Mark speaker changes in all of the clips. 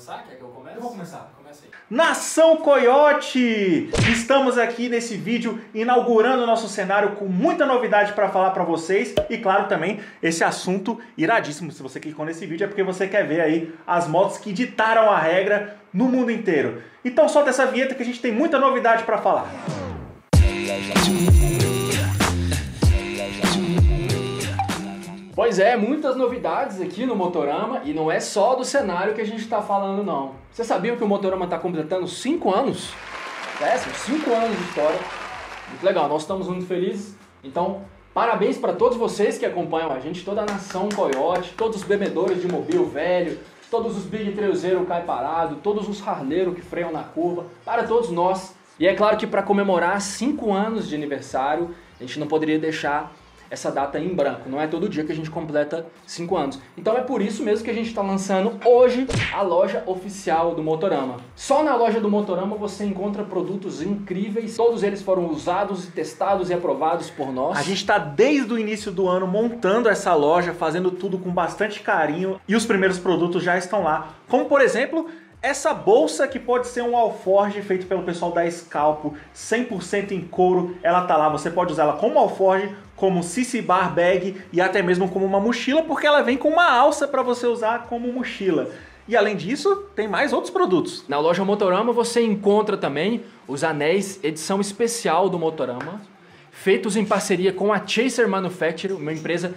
Speaker 1: começar? Quer que eu comece?
Speaker 2: Eu vou começar.
Speaker 1: Começa aí.
Speaker 2: Nação Coyote! Estamos aqui nesse vídeo inaugurando o nosso cenário com muita novidade para falar para vocês e claro também esse assunto iradíssimo. Se você clicou nesse vídeo é porque você quer ver aí as motos que ditaram a regra no mundo inteiro. Então solta essa vinheta que a gente tem muita novidade para falar.
Speaker 1: Pois é, muitas novidades aqui no Motorama e não é só do cenário que a gente está falando não. Você sabia que o Motorama está completando 5 anos? É, são 5 anos de história. Muito legal, nós estamos muito felizes. Então, parabéns para todos vocês que acompanham a gente, toda a nação Coyote, todos os bebedores de mobile velho, todos os big trailzeiros cai parado, todos os harleiros que freiam na curva, para todos nós. E é claro que para comemorar 5 anos de aniversário, a gente não poderia deixar essa data em branco. Não é todo dia que a gente completa 5 anos. Então é por isso mesmo que a gente está lançando hoje a loja oficial do Motorama. Só na loja do Motorama você encontra produtos incríveis. Todos eles foram usados, testados e aprovados por nós.
Speaker 2: A gente está desde o início do ano montando essa loja, fazendo tudo com bastante carinho e os primeiros produtos já estão lá. Como por exemplo, essa bolsa que pode ser um alforge feito pelo pessoal da Scalpo, 100% em couro, ela tá lá. Você pode usar ela como alforge, como CC Bar Bag e até mesmo como uma mochila, porque ela vem com uma alça para você usar como mochila. E além disso, tem mais outros produtos.
Speaker 1: Na loja Motorama você encontra também os anéis edição especial do Motorama, feitos em parceria com a Chaser Manufacturing, uma empresa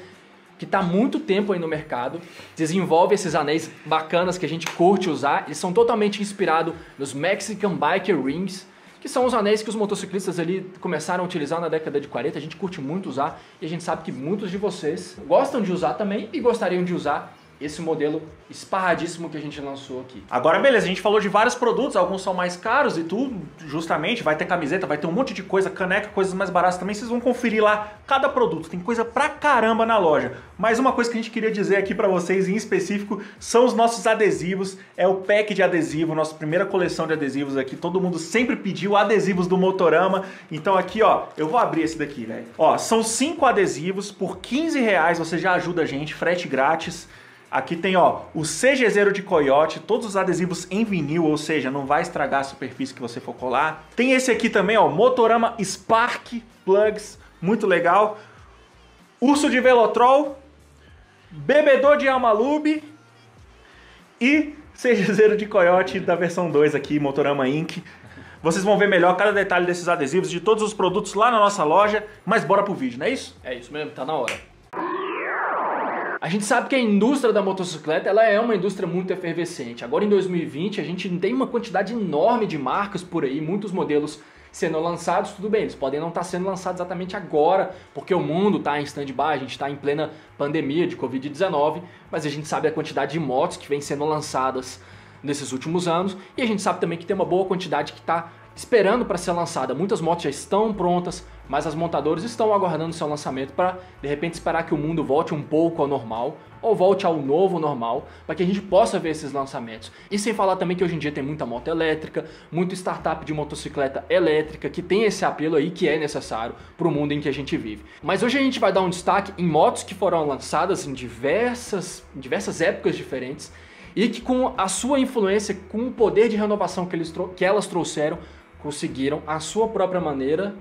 Speaker 1: que está há muito tempo aí no mercado, desenvolve esses anéis bacanas que a gente curte usar. Eles são totalmente inspirados nos Mexican Biker Rings, que são os anéis que os motociclistas ali começaram a utilizar na década de 40. A gente curte muito usar e a gente sabe que muitos de vocês gostam de usar também e gostariam de usar esse modelo esparradíssimo que a gente lançou aqui.
Speaker 2: Agora beleza, a gente falou de vários produtos, alguns são mais caros e tudo, justamente, vai ter camiseta, vai ter um monte de coisa, caneca, coisas mais baratas também, vocês vão conferir lá cada produto, tem coisa pra caramba na loja. Mas uma coisa que a gente queria dizer aqui pra vocês em específico são os nossos adesivos, é o pack de adesivo, nossa primeira coleção de adesivos aqui, todo mundo sempre pediu adesivos do Motorama, então aqui ó, eu vou abrir esse daqui, né? Ó, são 5 adesivos, por R$15 você já ajuda a gente, frete grátis. Aqui tem ó, o CG0 de Coyote, todos os adesivos em vinil, ou seja, não vai estragar a superfície que você for colar. Tem esse aqui também, ó, Motorama Spark Plugs, muito legal. Urso de Velotrol, bebedor de Almalube e CG0 de Coyote da versão 2 aqui, Motorama Inc. Vocês vão ver melhor cada detalhe desses adesivos, de todos os produtos lá na nossa loja, mas bora pro vídeo, não é isso?
Speaker 1: É isso mesmo, tá na hora. A gente sabe que a indústria da motocicleta ela é uma indústria muito efervescente. Agora em 2020 a gente tem uma quantidade enorme de marcas por aí, muitos modelos sendo lançados, tudo bem, eles podem não estar sendo lançados exatamente agora, porque o mundo está em stand-by, a gente está em plena pandemia de Covid-19, mas a gente sabe a quantidade de motos que vem sendo lançadas nesses últimos anos e a gente sabe também que tem uma boa quantidade que está esperando para ser lançada. Muitas motos já estão prontas, mas as montadoras estão aguardando seu lançamento para, de repente, esperar que o mundo volte um pouco ao normal ou volte ao novo normal, para que a gente possa ver esses lançamentos. E sem falar também que hoje em dia tem muita moto elétrica, muito startup de motocicleta elétrica, que tem esse apelo aí que é necessário para o mundo em que a gente vive. Mas hoje a gente vai dar um destaque em motos que foram lançadas em diversas épocas diferentes e que com a sua influência, com o poder de renovação que elas trouxeram, conseguiram, à sua própria maneira,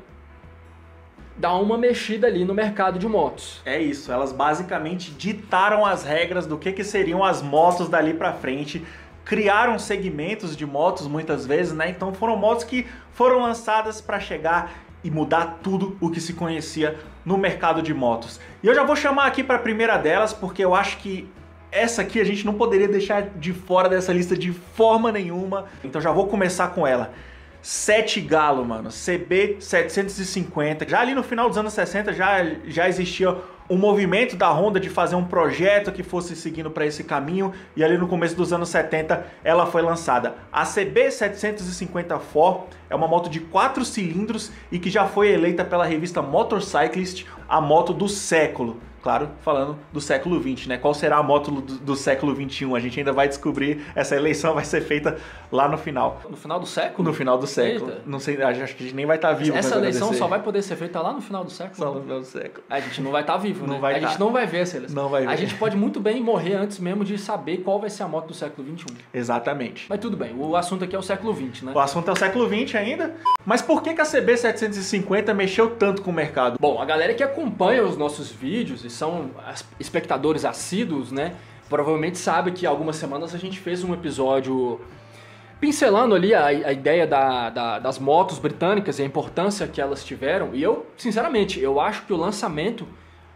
Speaker 1: dar uma mexida ali no mercado de motos.
Speaker 2: É isso, elas basicamente ditaram as regras do que seriam as motos dali pra frente, criaram segmentos de motos muitas vezes, né? Então foram motos que foram lançadas para chegar e mudar tudo o que se conhecia no mercado de motos. E eu já vou chamar aqui para a primeira delas, porque eu acho que essa aqui a gente não poderia deixar de fora dessa lista de forma nenhuma. Então já vou começar com ela. 7 Galo, mano, CB750. Já ali no final dos anos 60 já existia um movimento da Honda de fazer um projeto que fosse seguindo para esse caminho, e ali no começo dos anos 70 ela foi lançada. A CB750 4 É uma moto de 4 cilindros e que já foi eleita pela revista Motorcyclist a moto do século. Claro, falando do século XX, né? Qual será a moto do século XXI? A gente ainda vai descobrir, essa eleição vai ser feita lá no final.
Speaker 1: No final do século?
Speaker 2: No final do século. Eita. Não sei, acho que a gente nem vai estar vivo.
Speaker 1: Essa eleição só vai poder ser feita lá no final do século?
Speaker 2: Só no final do século.
Speaker 1: A gente não vai estar vivo,
Speaker 2: não
Speaker 1: né?
Speaker 2: Vai
Speaker 1: a gente não vai ver essa eleição.
Speaker 2: Não vai ver.
Speaker 1: A gente pode muito bem morrer antes mesmo de saber qual vai ser a moto do século XXI.
Speaker 2: Exatamente.
Speaker 1: Mas tudo bem, o assunto aqui é o século XX, né?
Speaker 2: O assunto é o século XX ainda. Mas por que a CB750 mexeu tanto com o mercado?
Speaker 1: Bom, a galera que acompanha os nossos vídeos e são espectadores assíduos, né? Provavelmente sabe que há algumas semanas a gente fez um episódio pincelando ali a ideia das motos britânicas e a importância que elas tiveram. E eu, sinceramente, eu acho que o lançamento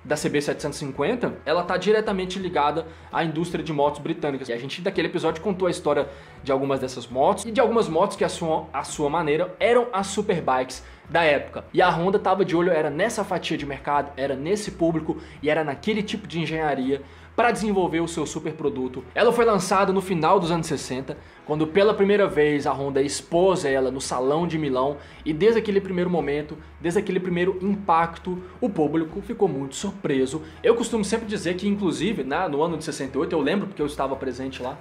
Speaker 1: da CB750, ela está diretamente ligada à indústria de motos britânicas. E a gente, daquele episódio, contou a história de algumas dessas motos e de algumas motos que, à sua maneira, eram as superbikes da época. E a Honda estava de olho, era nessa fatia de mercado, era nesse público e era naquele tipo de engenharia para desenvolver o seu super produto. Ela foi lançada no final dos anos 60, quando pela primeira vez a Honda expôs ela no Salão de Milão, e desde aquele primeiro momento, desde aquele primeiro impacto, o público ficou muito surpreso. Eu costumo sempre dizer que, inclusive, no ano de 68, eu lembro porque eu estava presente lá,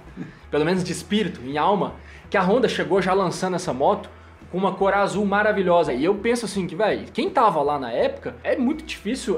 Speaker 1: pelo menos de espírito, em alma, que a Honda chegou já lançando essa moto com uma cor azul maravilhosa. E eu penso assim que, velho, quem tava lá na época, é muito difícil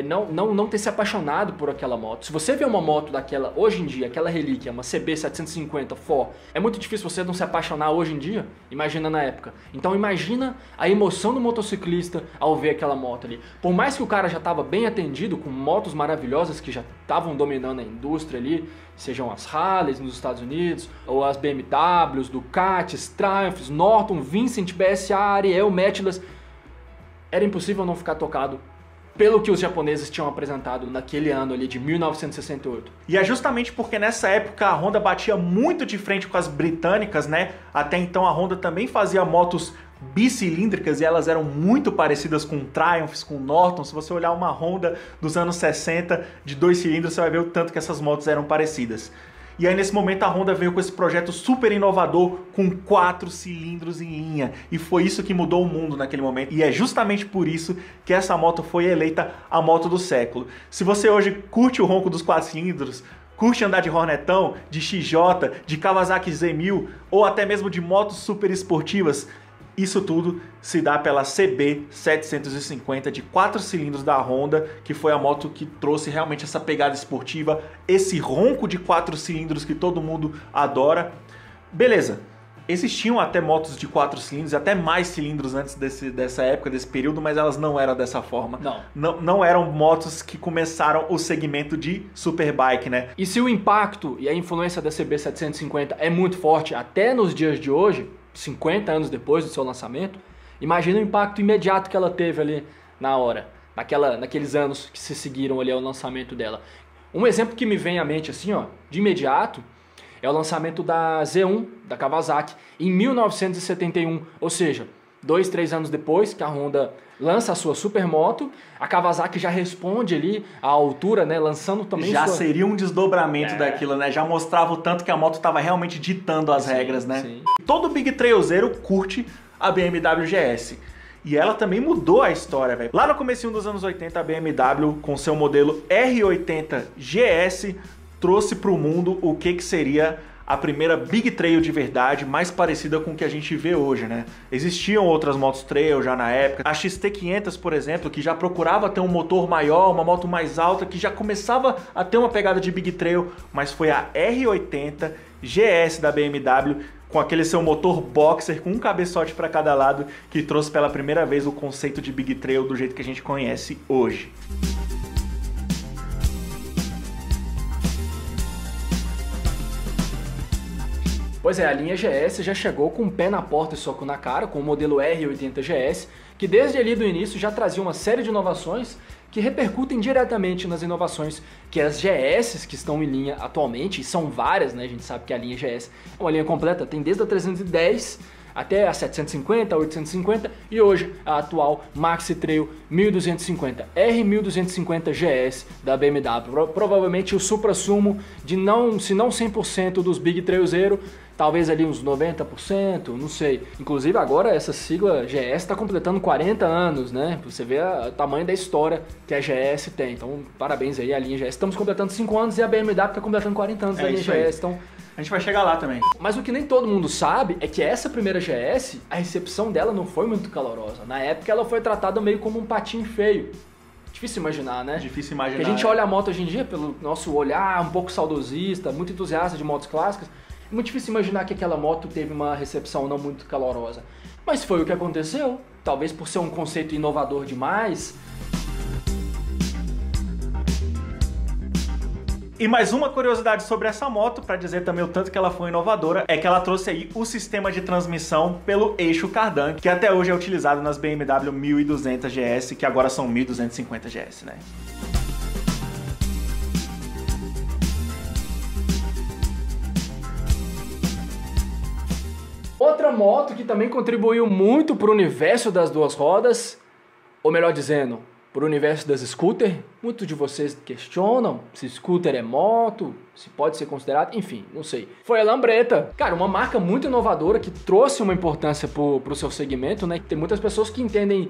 Speaker 1: não ter se apaixonado por aquela moto. Se você vê uma moto daquela hoje em dia, aquela relíquia, uma CB750 4, é muito difícil você não se apaixonar hoje em dia, imagina na época. Então imagina a emoção do motociclista ao ver aquela moto ali. Por mais que o cara já tava bem atendido com motos maravilhosas que já estavam dominando a indústria ali, sejam as Harleys nos Estados Unidos, ou as BMWs, Ducatis, Triumphs, Norton, Vincent, BSA, Ariel, Metlas, era impossível não ficar tocado pelo que os japoneses tinham apresentado naquele ano ali de 1968.
Speaker 2: E é justamente porque nessa época a Honda batia muito de frente com as britânicas, né? Até então a Honda também fazia motos bicilíndricas e elas eram muito parecidas com Triumphs, com Norton. Se você olhar uma Honda dos anos 60 de 2 cilindros, você vai ver o tanto que essas motos eram parecidas. E aí nesse momento a Honda veio com esse projeto super inovador com 4 cilindros em linha. E foi isso que mudou o mundo naquele momento. E é justamente por isso que essa moto foi eleita a moto do século. Se você hoje curte o ronco dos 4 cilindros, curte andar de Hornetão, de XJ, de Kawasaki Z1000 ou até mesmo de motos super esportivas, isso tudo se dá pela CB750 de 4 cilindros da Honda, que foi a moto que trouxe realmente essa pegada esportiva, esse ronco de 4 cilindros que todo mundo adora. Beleza, existiam até motos de 4 cilindros, até mais cilindros antes dessa época, desse período, mas elas não eram dessa forma. Não eram motos que começaram o segmento de superbike, né?
Speaker 1: E se o impacto e a influência da CB750 é muito forte até nos dias de hoje, 50 anos depois do seu lançamento, imagina o impacto imediato que ela teve ali na hora, naqueles anos que se seguiram ali ao lançamento dela. Um exemplo que me vem à mente assim, ó, de imediato, é o lançamento da Z1, da Kawasaki, em 1971, ou seja, 2, 3 anos depois que a Honda lança a sua supermoto, a Kawasaki já responde ali à altura, né, lançando também
Speaker 2: já seria um desdobramento daquilo, né? Já mostrava o tanto que a moto estava realmente ditando as regras, né?
Speaker 1: Sim.
Speaker 2: Todo Big Trailzeiro curte a BMW GS. E ela também mudou a história, velho. Lá no comecinho dos anos 80, a BMW, com seu modelo R80 GS, trouxe para o mundo o que seria a primeira Big Trail de verdade, mais parecida com o que a gente vê hoje, né? Existiam outras motos trail já na época. A XT500, por exemplo, que já procurava ter um motor maior, uma moto mais alta, que já começava a ter uma pegada de Big Trail, mas foi a R80 GS da BMW, com aquele seu motor boxer, com um cabeçote para cada lado, que trouxe pela primeira vez o conceito de Big Trail do jeito que a gente conhece hoje.
Speaker 1: Pois é, a linha GS já chegou com o pé na porta e soco na cara, com o modelo R80 GS, que desde ali do início já trazia uma série de inovações que repercutem diretamente nas inovações que as GS que estão em linha atualmente, e são várias, né? A gente sabe que a linha GS é uma linha completa, tem desde a 310 até a 750, a 850 e hoje a atual Maxi Trail 1250, R1250 GS da BMW. Provavelmente o suprassumo de se não 100% dos Big Trailzero, talvez ali uns 90%, não sei. Inclusive agora essa sigla GS está completando 40 anos, né? Você vê o tamanho da história que a GS tem. Então, parabéns aí à linha GS. Estamos completando 5 anos e a BMW está completando 40 anos da linha GS. Então,
Speaker 2: a gente vai chegar lá também.
Speaker 1: Mas o que nem todo mundo sabe é que essa primeira GS, a recepção dela não foi muito calorosa. Na época ela foi tratada meio como um patinho feio. Difícil imaginar, né?
Speaker 2: Difícil imaginar.
Speaker 1: Porque a gente olha a moto hoje em dia pelo nosso olhar um pouco saudosista, muito entusiasta de motos clássicas. É muito difícil imaginar que aquela moto teve uma recepção não muito calorosa. Mas foi o que aconteceu. Talvez por ser um conceito inovador demais.
Speaker 2: E mais uma curiosidade sobre essa moto, para dizer também o tanto que ela foi inovadora, é que ela trouxe aí o sistema de transmissão pelo eixo cardan, que até hoje é utilizado nas BMW 1200 GS, que agora são 1250 GS, né?
Speaker 1: Outra moto que também contribuiu muito para o universo das duas rodas, ou melhor dizendo, para o universo das scooter. Muitos de vocês questionam se scooter é moto, se pode ser considerado, enfim, não sei. Foi a Lambretta. Cara, uma marca muito inovadora que trouxe uma importância para o seu segmento, né? Tem muitas pessoas que entendem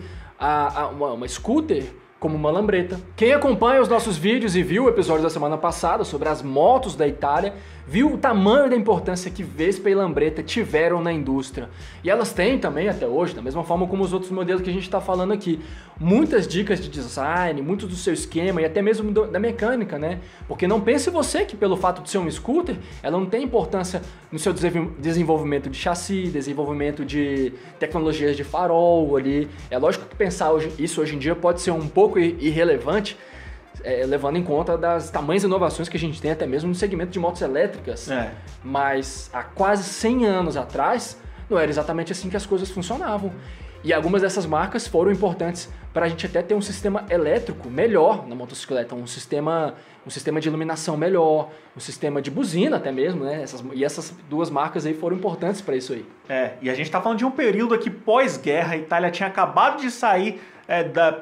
Speaker 1: uma scooter como uma Lambretta. Quem acompanha os nossos vídeos e viu o episódio da semana passada sobre as motos da Itália, viu o tamanho da importância que Vespa e Lambretta tiveram na indústria. E elas têm também até hoje, da mesma forma como os outros modelos que a gente está falando aqui. Muitas dicas de design, muito do seu esquema e até mesmo da mecânica, né? Porque não pense você que pelo fato de ser um scooter, ela não tem importância no seu desenvolvimento de chassi, desenvolvimento de tecnologias de farol ali. É lógico que pensar isso hoje em dia pode ser um pouco irrelevante, levando em conta das tamanhas inovações que a gente tem até mesmo no segmento de motos elétricas. Mas há quase 100 anos atrás, não era exatamente assim que as coisas funcionavam. E algumas dessas marcas foram importantes para a gente até ter um sistema elétrico melhor na motocicleta, um sistema de iluminação melhor, um sistema de buzina até mesmo, né? Essas duas marcas aí foram importantes para isso aí.
Speaker 2: E a gente está falando de um período aqui pós-guerra, a Itália tinha acabado de sair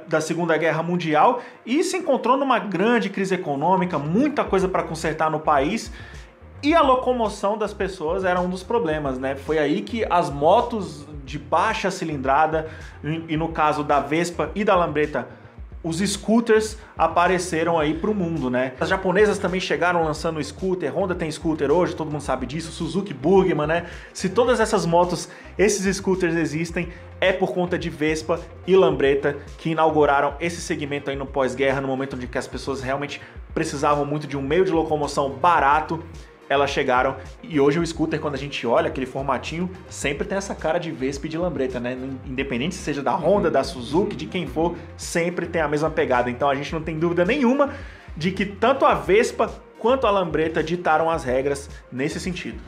Speaker 2: da Segunda Guerra Mundial e se encontrou numa grande crise econômica, muita coisa para consertar no país. E a locomoção das pessoas era um dos problemas, né? Foi aí que as motos de baixa cilindrada, e no caso da Vespa e da Lambretta, os scooters apareceram aí pro mundo, né? As japonesas também chegaram lançando scooter, Honda tem scooter hoje, todo mundo sabe disso, Suzuki Burgman, né? Se todas essas motos, esses scooters existem, é por conta de Vespa e Lambretta, que inauguraram esse segmento aí no pós-guerra, no momento em que as pessoas realmente precisavam muito de um meio de locomoção barato. Elas chegaram e hoje o scooter, quando a gente olha aquele formatinho, sempre tem essa cara de Vespa e de Lambretta, né? Independente se seja da Honda, da Suzuki, de quem for, sempre tem a mesma pegada. Então a gente não tem dúvida nenhuma de que tanto a Vespa quanto a Lambretta ditaram as regras nesse sentido.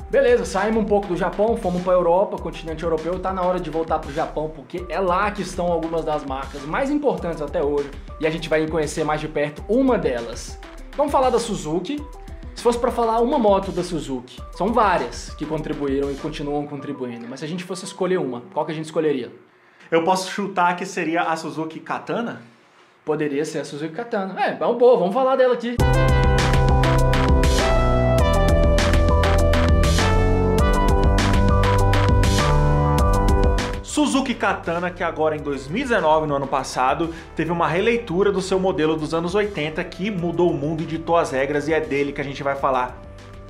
Speaker 1: Beleza, saímos um pouco do Japão, fomos para a Europa, continente europeu, tá na hora de voltar para o Japão, porque é lá que estão algumas das marcas mais importantes até hoje, e a gente vai conhecer mais de perto uma delas. Vamos falar da Suzuki. Se fosse para falar uma moto da Suzuki, são várias que contribuíram e continuam contribuindo, mas se a gente fosse escolher uma, qual que a gente escolheria?
Speaker 2: Eu posso chutar que seria a Suzuki Katana?
Speaker 1: Poderia ser a Suzuki Katana. Vamos falar dela aqui.
Speaker 2: Suzuki Katana, que agora em 2019, no ano passado, teve uma releitura do seu modelo dos anos 80 que mudou o mundo e ditou as regras, e é dele que a gente vai falar.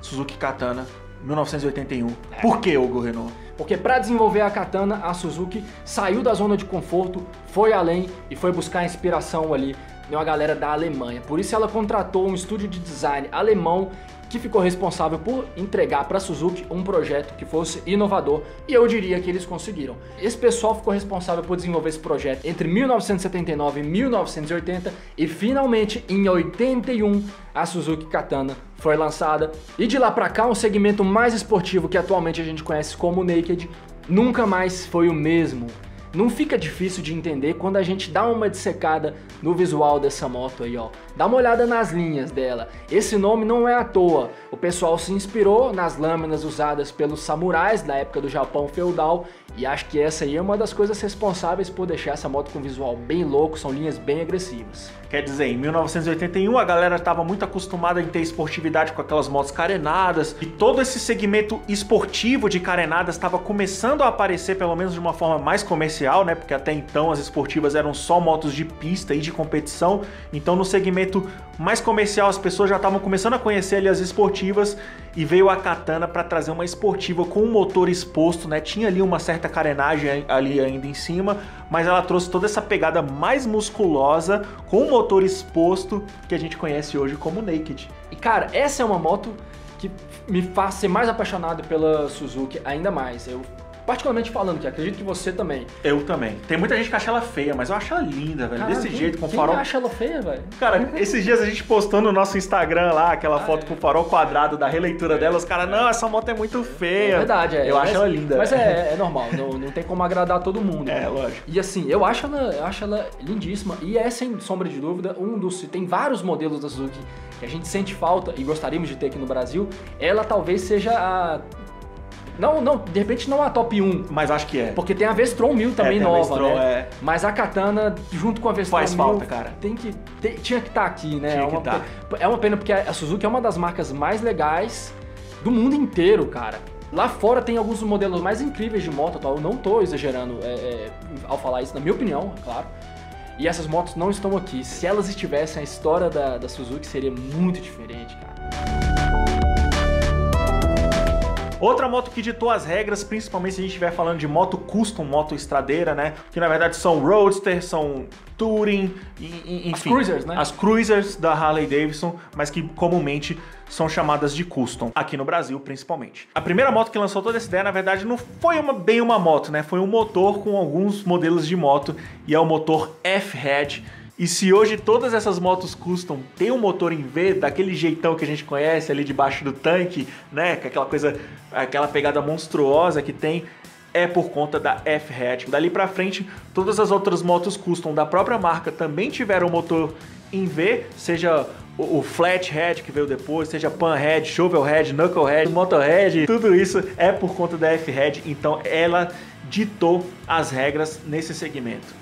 Speaker 2: Suzuki Katana, 1981. Por que, Hugo Renault?
Speaker 1: Porque para desenvolver a Katana, a Suzuki saiu da zona de conforto, foi além e foi buscar inspiração ali uma galera da Alemanha. Por isso ela contratou um estúdio de design alemão que ficou responsável por entregar para a Suzuki um projeto que fosse inovador, e eu diria que eles conseguiram. Esse pessoal ficou responsável por desenvolver esse projeto entre 1979 e 1980, e finalmente em 81 a Suzuki Katana foi lançada, e de lá para cá um segmento mais esportivo que atualmente a gente conhece como Naked nunca mais foi o mesmo. não fica difícil de entender quando a gente dá uma dissecada no visual dessa moto aí, ó. Dá uma olhada nas linhas dela. Esse nome não é à toa. O pessoal se inspirou nas lâminas usadas pelos samurais da época do Japão feudal e acho que essa aí é uma das coisas responsáveis por deixar essa moto com um visual bem louco, são linhas bem agressivas.
Speaker 2: Quer dizer, em 1981 a galera estava muito acostumada em ter esportividade com aquelas motos carenadas e todo esse segmento esportivo de carenadas estava começando a aparecer, pelo menos de uma forma mais comercial, né? Porque até então as esportivas eram só motos de pista e de competição. Então no segmento mais comercial as pessoas já estavam começando a conhecer ali as esportivas e veio a Katana para trazer uma esportiva com um motor exposto, né? Tinha ali uma certa carenagem ali ainda em cima, mas ela trouxe toda essa pegada mais musculosa com um motor exposto que a gente conhece hoje como Naked.
Speaker 1: E cara, essa é uma moto que me faz ser mais apaixonado pela Suzuki ainda mais. Eu particularmente falando, que acredito que você também.
Speaker 2: Eu também. Tem muita gente que acha ela feia, mas eu acho ela linda, velho. Desse jeito, com farol.
Speaker 1: Quem acha ela feia, velho?
Speaker 2: Cara, esses dias a gente postou no nosso Instagram lá, aquela foto com o farol quadrado da releitura dela, os caras, não, essa moto é muito feia.
Speaker 1: É verdade, é.
Speaker 2: Eu acho ela linda.
Speaker 1: Mas é normal, não tem como agradar todo mundo.
Speaker 2: É, lógico.
Speaker 1: E assim, eu acho ela lindíssima. E é, sem sombra de dúvida, tem vários modelos da Suzuki que a gente sente falta e gostaríamos de ter aqui no Brasil. Ela talvez seja a... Não, de repente não a top 1.
Speaker 2: Mas acho que é.
Speaker 1: Porque tem a V-Strom 1000 também nova,
Speaker 2: V-Strom,
Speaker 1: né? Mas a Katana, junto com a V-Strom 1000...
Speaker 2: Faz falta, cara.
Speaker 1: Tinha que estar aqui, né?
Speaker 2: Tinha que estar.
Speaker 1: É uma pena porque a Suzuki é uma das marcas mais legais do mundo inteiro, cara. Lá fora tem alguns modelos mais incríveis de moto, eu não tô exagerando ao falar isso, na minha opinião, é claro. E essas motos não estão aqui. Se elas estivessem, a história da Suzuki seria muito diferente, cara.
Speaker 2: Outra moto que ditou as regras, principalmente se a gente estiver falando de moto custom, moto estradeira, né? Que na verdade são roadster, são touring, enfim.
Speaker 1: As cruisers, né?
Speaker 2: As cruisers da Harley Davidson, mas que comumente são chamadas de custom, aqui no Brasil principalmente. A primeira moto que lançou toda essa ideia, na verdade, não foi bem uma moto, né? Foi um motor com alguns modelos de moto, e é o motor F-Head. E se hoje todas essas motos custom têm um motor em V, daquele jeitão que a gente conhece ali debaixo do tanque, né, com aquela coisa, aquela pegada monstruosa que tem, é por conta da F-Head. Dali pra frente, todas as outras motos custom da própria marca também tiveram motor em V, seja o Flathead que veio depois, seja Panhead, Shovelhead, Knucklehead, Motorhead, tudo isso é por conta da F-Head, então ela ditou as regras nesse segmento.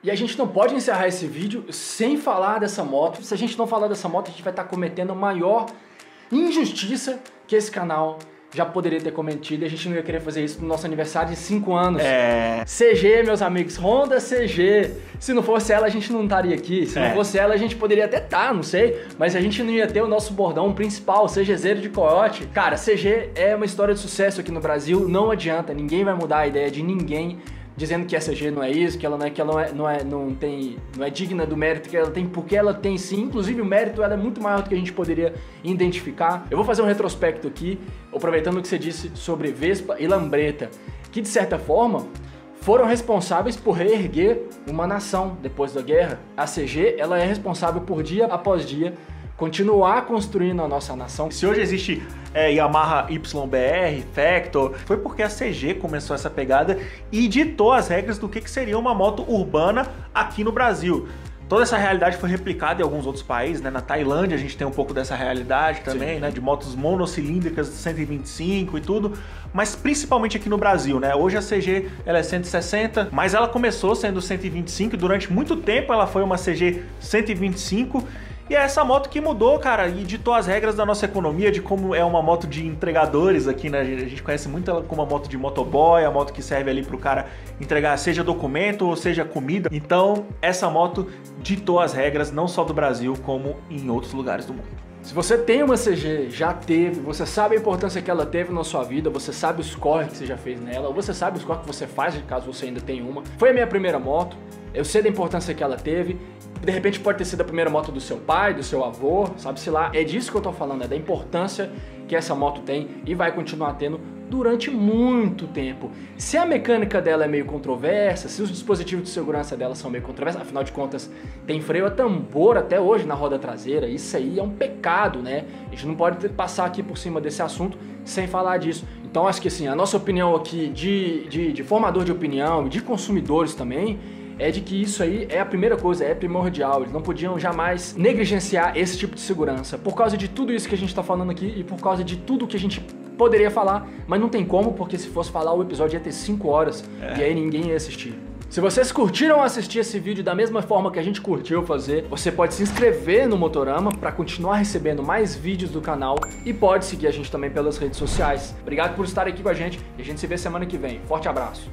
Speaker 1: E a gente não pode encerrar esse vídeo sem falar dessa moto. Se a gente não falar dessa moto, a gente vai estar cometendo a maior injustiça que esse canal já poderia ter cometido. E a gente não ia querer fazer isso no nosso aniversário de 5 anos. CG, meus amigos, Honda CG. Se não fosse ela, a gente não estaria aqui. Se não fosse ela, a gente poderia até estar, não sei. Mas a gente não ia ter o nosso bordão principal, CGzeiro de coiote. Cara, CG é uma história de sucesso aqui no Brasil. Não adianta, ninguém vai mudar a ideia de ninguém dizendo que a CG não é isso, que ela não é digna do mérito que ela tem, porque ela tem sim, inclusive o mérito ela é muito maior do que a gente poderia identificar. Eu vou fazer um retrospecto aqui, aproveitando o que você disse sobre Vespa e Lambretta, que de certa forma foram responsáveis por reerguer uma nação depois da guerra. A CG, ela é responsável por dia após dia continuar construindo a nossa nação.
Speaker 2: Se hoje existe Yamaha YBR, Factor, foi porque a CG começou essa pegada e ditou as regras do que seria uma moto urbana aqui no Brasil. Toda essa realidade foi replicada em alguns outros países, né? Na Tailândia a gente tem um pouco dessa realidade também, né? De motos monocilíndricas de 125 e tudo, mas principalmente aqui no Brasil, né? Hoje a CG ela é 160, mas ela começou sendo 125 e durante muito tempo ela foi uma CG 125. E é essa moto que mudou, cara, e ditou as regras da nossa economia, de como é uma moto de entregadores aqui, né? A gente conhece muito ela como uma moto de motoboy, a moto que serve ali pro cara entregar seja documento ou seja comida. Então, essa moto ditou as regras não só do Brasil, como em outros lugares do mundo.
Speaker 1: Se você tem uma CG, já teve, você sabe a importância que ela teve na sua vida, você sabe os corre que você já fez nela, ou você sabe os corre que você faz, caso você ainda tenha uma. Foi a minha primeira moto, eu sei da importância que ela teve. De repente pode ter sido a primeira moto do seu pai, do seu avô, sabe-se lá. É disso que eu tô falando, é da importância que essa moto tem e vai continuar tendo durante muito tempo. Se a mecânica dela é meio controversa, se os dispositivos de segurança dela são meio controversos, afinal de contas tem freio a tambor até hoje na roda traseira, isso aí é um pecado, né? A gente não pode passar aqui por cima desse assunto sem falar disso. Então acho que assim, a nossa opinião aqui de formador de opinião e de consumidores também é de que isso aí é a primeira coisa, é primordial. Eles não podiam jamais negligenciar esse tipo de segurança por causa de tudo isso que a gente está falando aqui e por causa de tudo que a gente poderia falar, mas não tem como, porque se fosse falar o episódio ia ter 5 horas e aí ninguém ia assistir. Se vocês curtiram assistir esse vídeo da mesma forma que a gente curtiu fazer, você pode se inscrever no Motorama para continuar recebendo mais vídeos do canal e pode seguir a gente também pelas redes sociais. Obrigado por estar aqui com a gente e a gente se vê semana que vem. Forte abraço!